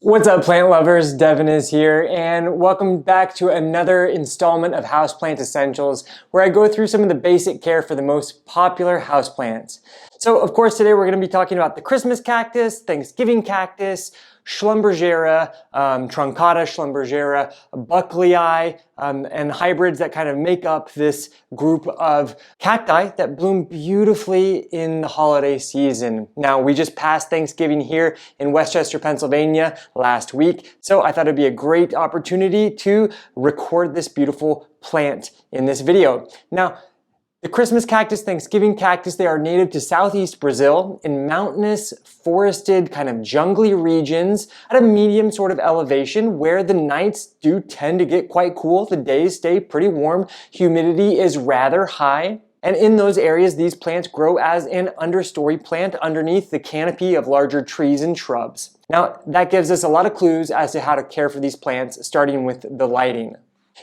What's up, plant lovers? Devin is here, and welcome back to another installment of Houseplant Essentials, where I go through some of the basic care for the most popular houseplants. So, of course, today we're going to be talking about the Christmas cactus, Thanksgiving cactus, Schlumbergera, truncata Schlumbergera, bucklei, and hybrids that kind of make up this group of cacti that bloom beautifully in the holiday season. Now, we just passed Thanksgiving here in Westchester, Pennsylvania last week, so I thought it'd be a great opportunity to record this beautiful plant in this video. Now, the Christmas cactus, Thanksgiving cactus, they are native to southeast Brazil in mountainous, forested, kind of jungly regions at a medium sort of elevation where the nights do tend to get quite cool. The days stay pretty warm. Humidity is rather high. And in those areas, these plants grow as an understory plant underneath the canopy of larger trees and shrubs. Now, that gives us a lot of clues as to how to care for these plants, starting with the lighting.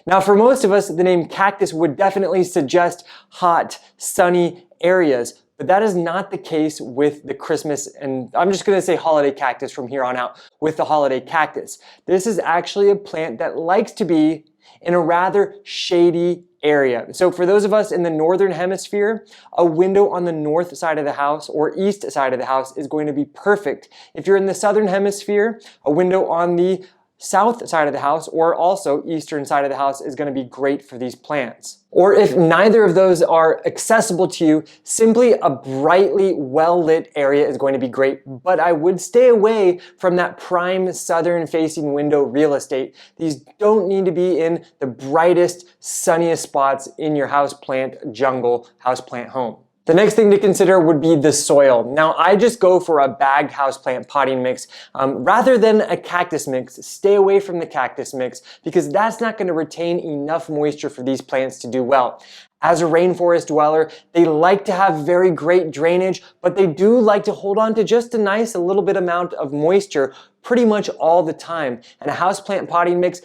Now, for most of us, the name cactus would definitely suggest hot, sunny areas, but that is not the case with the Christmas, and I'm just going to say holiday cactus from here on out, with the holiday cactus. This is actually a plant that likes to be in a rather shady area. So for those of us in the northern hemisphere, a window on the north side of the house or east side of the house is going to be perfect. If you're in the southern hemisphere, a window on the south side of the house or also eastern side of the house is going to be great for these plants. Or if neither of those are accessible to you, simply a brightly well-lit area is going to be great, but I would stay away from that prime southern facing window real estate. These don't need to be in the brightest, sunniest spots in your houseplant jungle, houseplant home. The next thing to consider would be the soil. Now, I just go for a bagged houseplant potting mix rather than a cactus mix. Stay away from the cactus mix because that's not going to retain enough moisture for these plants to do well. As a rainforest dweller, they like to have very great drainage, but they do like to hold on to just a nice little bit amount of moisture pretty much all the time. And a houseplant potting mix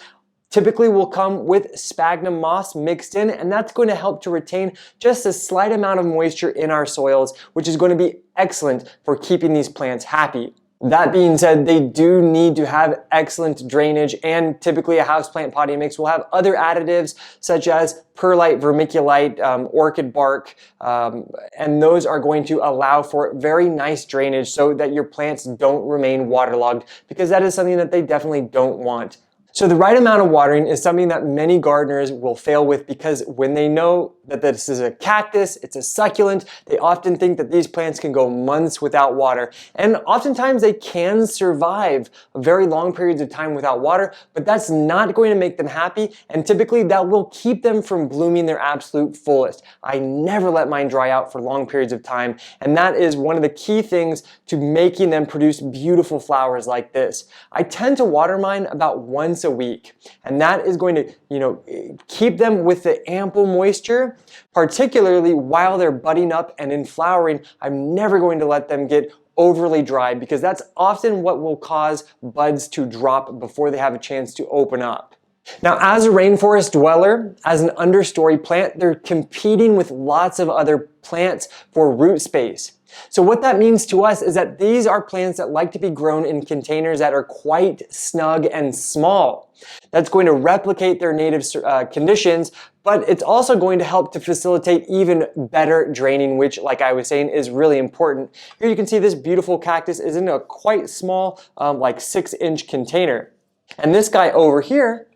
typically will come with sphagnum moss mixed in, and that's going to help to retain just a slight amount of moisture in our soils, which is going to be excellent for keeping these plants happy. That being said, they do need to have excellent drainage, and typically a houseplant potting mix will have other additives such as perlite, vermiculite, orchid bark, and those are going to allow for very nice drainage so that your plants don't remain waterlogged, because that is something that they definitely don't want. So the right amount of watering is something that many gardeners will fail with because when they know that this is a cactus, it's a succulent, they often think that these plants can go months without water. And oftentimes they can survive very long periods of time without water, but that's not going to make them happy, and typically that will keep them from blooming their absolute fullest. I never let mine dry out for long periods of time, and that is one of the key things to making them produce beautiful flowers like this. I tend to water mine about once a week, and that is going to keep them with the ample moisture, particularly while they're budding up and in flowering. I'm never going to let them get overly dry because that's often what will cause buds to drop before they have a chance to open up. Now, as a rainforest dweller, as an understory plant, they're competing with lots of other plants for root space. So what that means to us is that these are plants that like to be grown in containers that are quite snug and small. That's going to replicate their native conditions, but it's also going to help to facilitate even better draining, which, like I was saying, is really important. Here you can see this beautiful cactus is in a quite small, like 6-inch container. And this guy over here,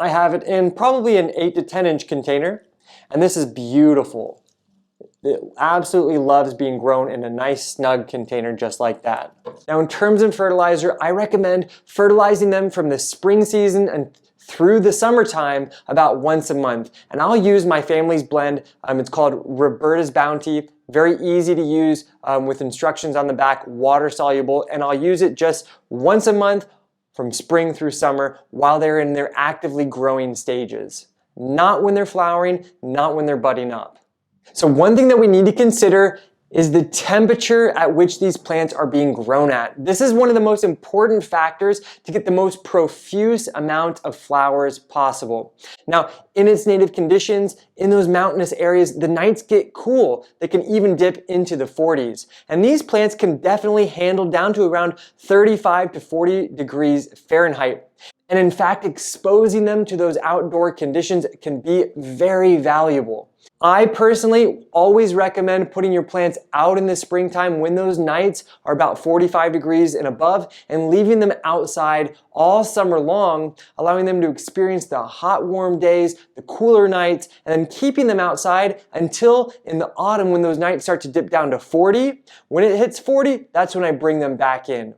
I have it in probably an 8 to 10-inch container, and this is beautiful. It absolutely loves being grown in a nice snug container just like that. Now, in terms of fertilizer, I recommend fertilizing them from the spring season and through the summertime about once a month. And I'll use my family's blend. It's called Roberta's Bounty. Very easy to use with instructions on the back, water soluble, and I'll use it just once a month from spring through summer while they're in their actively growing stages. Not when they're flowering, not when they're budding up. So one thing that we need to consider is the temperature at which these plants are being grown at. This is one of the most important factors to get the most profuse amount of flowers possible. Now, in its native conditions, in those mountainous areas, the nights get cool. They can even dip into the 40s. And these plants can definitely handle down to around 35 to 40 degrees Fahrenheit. And in fact, exposing them to those outdoor conditions can be very valuable. I personally always recommend putting your plants out in the springtime when those nights are about 45 degrees and above, and leaving them outside all summer long, allowing them to experience the hot, warm days, the cooler nights, and then keeping them outside until in the autumn when those nights start to dip down to 40. When it hits 40, that's when I bring them back in.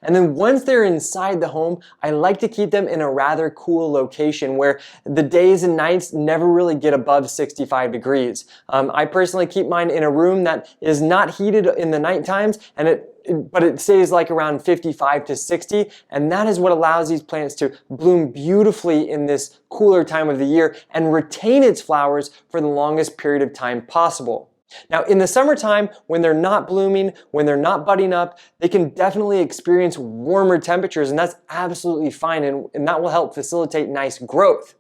And then once they're inside the home, I like to keep them in a rather cool location where the days and nights never really get above 65 degrees. I personally keep mine in a room that is not heated in the night times, but it stays like around 55 to 60, and that is what allows these plants to bloom beautifully in this cooler time of the year and retain its flowers for the longest period of time possible. Now, in the summertime, when they're not blooming, when they're not budding up, they can definitely experience warmer temperatures, and that's absolutely fine, and that will help facilitate nice growth.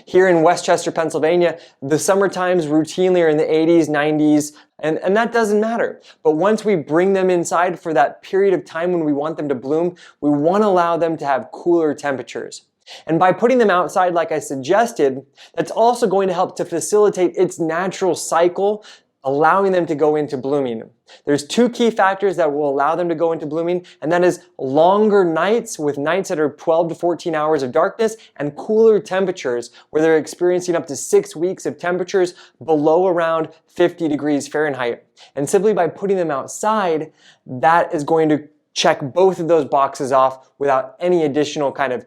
Here in Westchester, Pennsylvania, the summer times routinely are in the 80s, 90s, and that doesn't matter. But once we bring them inside for that period of time when we want them to bloom, we want to allow them to have cooler temperatures. And by putting them outside like I suggested, that's also going to help to facilitate its natural cycle, allowing them to go into blooming. There's two key factors that will allow them to go into blooming, and that is longer nights with nights that are 12 to 14 hours of darkness, and cooler temperatures where they're experiencing up to 6 weeks of temperatures below around 50 degrees Fahrenheit. And simply by putting them outside, that is going to check both of those boxes off without any additional kind of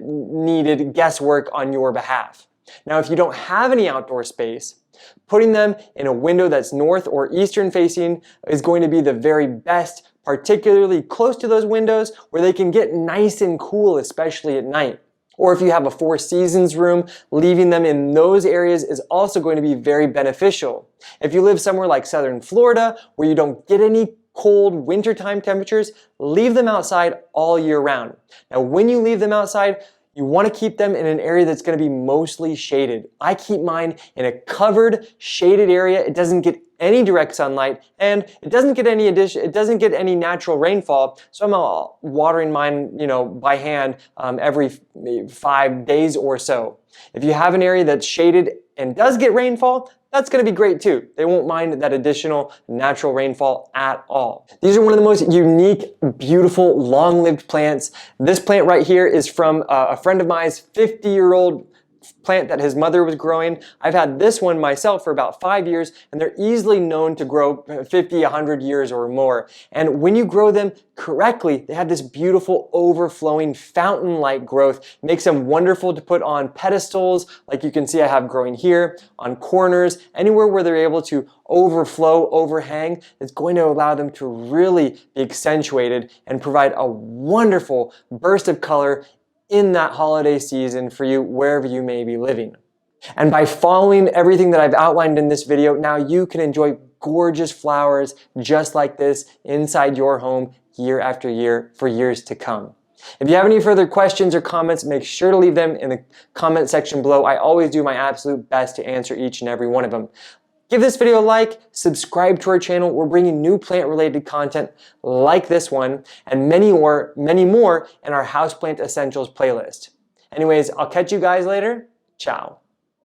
needed guesswork on your behalf. Now, if you don't have any outdoor space, putting them in a window that's north or eastern facing is going to be the very best, particularly close to those windows where they can get nice and cool, especially at night. Or if you have a four seasons room, leaving them in those areas is also going to be very beneficial. If you live somewhere like southern Florida where you don't get any cold wintertime temperatures, leave them outside all year round. Now, when you leave them outside, you want to keep them in an area that's going to be mostly shaded. I keep mine in a covered, shaded area. It doesn't get any direct sunlight, and it doesn't get any natural rainfall. So I'm watering mine, by hand every 5 days or so. If you have an area that's shaded and does get rainfall, that's going to be great too. They won't mind that additional natural rainfall at all. These are one of the most unique, beautiful, long-lived plants. This plant right here is from a friend of mine's 50-year-old plant that his mother was growing. I've had this one myself for about 5 years, and they're easily known to grow 50, 100 years or more. And when you grow them correctly, they have this beautiful overflowing fountain-like growth. It makes them wonderful to put on pedestals, like you can see I have growing here, on corners, anywhere where they're able to overflow, overhang. It's going to allow them to really be accentuated and provide a wonderful burst of color in that holiday season for you, wherever you may be living. And by following everything that I've outlined in this video, now you can enjoy gorgeous flowers just like this inside your home year after year for years to come. If you have any further questions or comments, make sure to leave them in the comment section below. I always do my absolute best to answer each and every one of them. Give this video a like, subscribe to our channel. We're bringing new plant-related content like this one and many more in our Houseplant Essentials playlist. Anyways, I'll catch you guys later. Ciao.